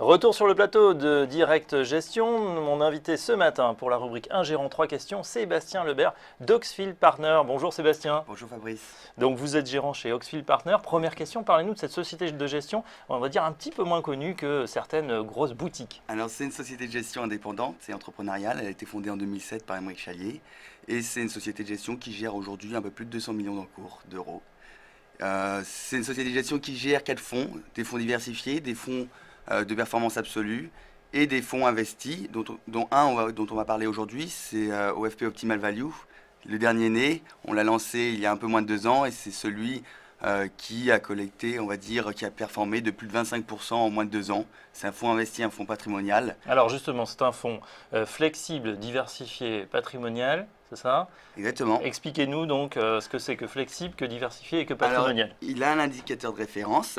Retour sur le plateau de Direct Gestion. Mon invité ce matin pour la rubrique Un gérant, 3 questions, Sébastien Lebert d'Oxfield Partners. Bonjour Sébastien. Bonjour Fabrice. Donc vous êtes gérant chez Oxfield Partners. Première question, parlez-nous de cette société de gestion, on va dire un petit peu moins connue que certaines grosses boutiques. Alors c'est une société de gestion indépendante, c'est entrepreneurial. Elle a été fondée en 2007 par Émeric Chalier. Et c'est une société de gestion qui gère aujourd'hui un peu plus de 200 millions d'encours d'euros. C'est une société de gestion qui gère 4 fonds, des fonds diversifiés, des fonds de performance absolue et des fonds investis, dont un dont on va parler aujourd'hui, c'est OFP Optimal Value. Le dernier né, on l'a lancé il y a un peu moins de 2 ans et c'est celui qui a collecté, on va dire, qui a performé de plus de 25% en moins de 2 ans. C'est un fonds investi, un fonds patrimonial. Alors justement, c'est un fonds flexible, diversifié, patrimonial, c'est ça? Exactement. Expliquez-nous donc ce que c'est que flexible, que diversifié et que patrimonial. Alors, il a un indicateur de référence,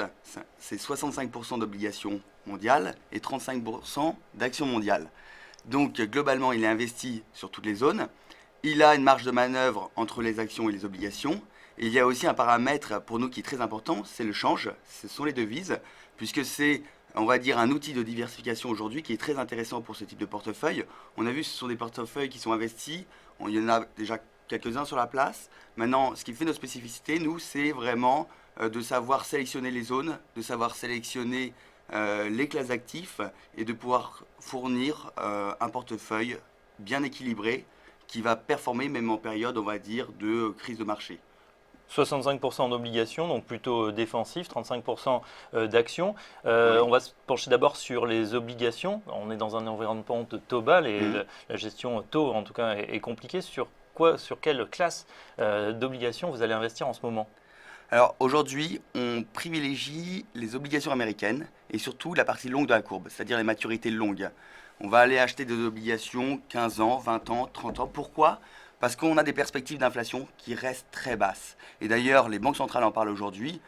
c'est 65% d'obligations mondiales et 35% d'actions mondiales. Donc globalement, il est investi sur toutes les zones. Il a une marge de manœuvre entre les actions et les obligations. Et il y a aussi un paramètre pour nous qui est très important, c'est le change, ce sont les devises, puisque c'est, on va dire, un outil de diversification aujourd'hui qui est très intéressant pour ce type de portefeuille. On a vu que ce sont des portefeuilles qui sont investis, il y en a déjà quelques-uns sur la place. Maintenant, ce qui fait nos spécificités, nous, c'est vraiment de savoir sélectionner les zones, de savoir sélectionner les classes d'actifs et de pouvoir fournir un portefeuille bien équilibré qui va performer même en période, on va dire, de crise de marché. 65% d'obligations, donc plutôt défensif, 35% d'actions. Oui. On va se pencher d'abord sur les obligations. On est dans un environnement de taux bas et la gestion taux, en tout cas, est compliquée. Sur quelle classe d'obligations vous allez investir en ce moment? Alors aujourd'hui, on privilégie les obligations américaines et surtout la partie longue de la courbe, c'est-à-dire les maturités longues. On va aller acheter des obligations 15 ans, 20 ans, 30 ans. Pourquoi ? Parce qu'on a des perspectives d'inflation qui restent très basses. Et d'ailleurs, les banques centrales en parlent aujourd'hui.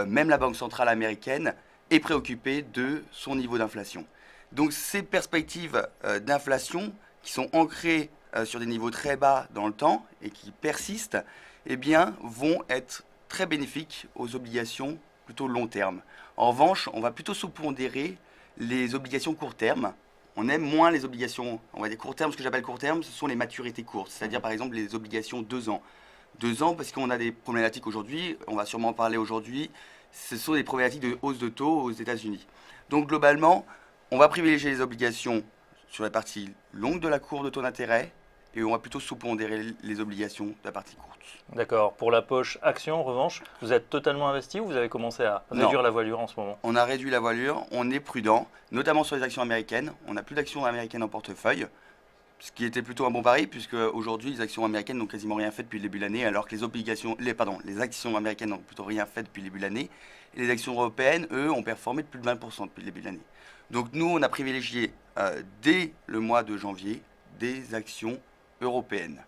Même la Banque centrale américaine est préoccupée de son niveau d'inflation. Donc ces perspectives d'inflation qui sont ancrées sur des niveaux très bas dans le temps et qui persistent, eh bien, vont être très bénéfiques aux obligations plutôt long terme. En revanche, on va plutôt sous-pondérer les obligations court terme. On aime moins les obligations, on va dire court terme. Ce que j'appelle court terme, ce sont les maturités courtes, c'est-à-dire par exemple les obligations 2 ans. 2 ans parce qu'on a des problématiques aujourd'hui, on va sûrement en parler aujourd'hui, ce sont des problématiques de hausse de taux aux États-Unis. Donc globalement, on va privilégier les obligations sur la partie longue de la courbe de taux d'intérêt et on va plutôt sous-pondérer les obligations de la partie courte. D'accord. Pour la poche action, en revanche, vous êtes totalement investi ou vous avez commencé à réduire la voilure en ce moment? On a réduit la voilure, on est prudent, notamment sur les actions américaines. On n'a plus d'actions américaines en portefeuille, ce qui était plutôt un bon pari, puisque aujourd'hui les actions américaines n'ont quasiment rien fait depuis le début de l'année, alors que les actions américaines n'ont plutôt rien fait depuis le début de l'année. Et les actions européennes, eux, ont performé de plus de 20% depuis le début de l'année. Donc nous, on a privilégié dès le mois de janvier des actions européennes.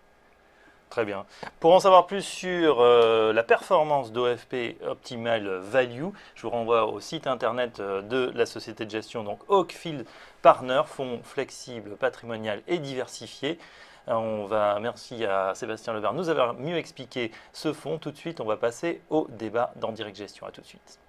Très bien. Pour en savoir plus sur la performance d'OFP Optimal Value, je vous renvoie au site internet de la société de gestion, donc Oakfield Partners, fonds flexible, patrimonial et diversifié. Merci à Sébastien Lebert de nous avoir mieux expliqué ce fonds. Tout de suite, on va passer au débat dans Direct Gestion. À tout de suite.